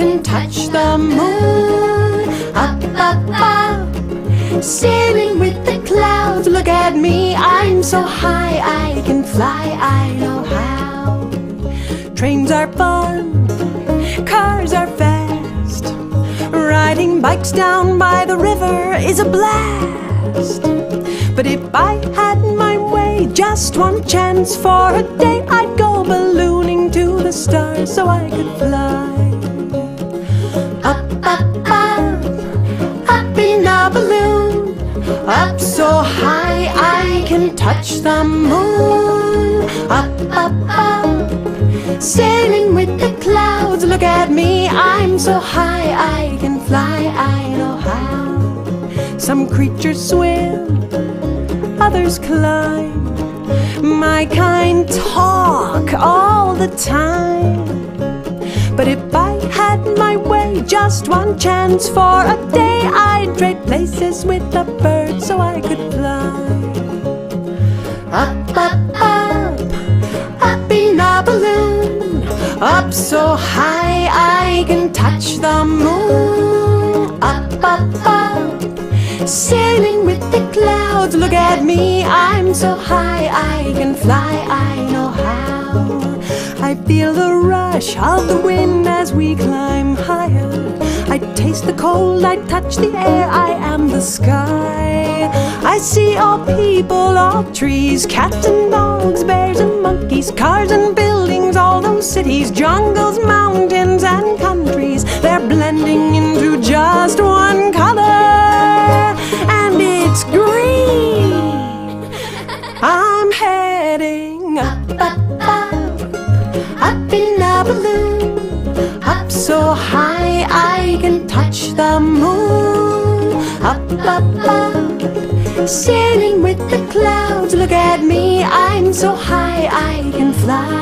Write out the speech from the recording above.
can touch the moon. Up, up, up, sailing with the clouds. Look at me, I'm so high, I can fly, I know how. Trains are fun, cars are fast. Riding bikes down by the river is a blast. But if I had my way, just one chance for a day, I'd go ballooning to the stars so I could fly. Up, up, up, up in a balloon. Up so high I can touch the moon. Up, up, up, sailing with the clouds. Look at me, I'm so high, I can fly, I know how. Some creatures swim, others climb. My kind talk all the time. But if I had my way, just one chance for a day, I'd trade places with the birds so I could fly. Up, up, up, up in a balloon. Up so high I can touch the moon. Up, up, up, sailing with the clouds. Look at me, I'm so high, I can fly, I know how. I feel the rush of the wind as we climb higher. I taste the cold, I touch the air, I am the sky. I see all people, all trees, cats and dogs, bears and monkeys, cars and buildings, all those cities, jungles, mountains and countries. They're blending into just one color, and it's green. I'm heading up, up, up, up in a balloon. Up so high I can touch the moon. Up, up, up, sailing with the clouds. Look at me, I'm so high I can fly.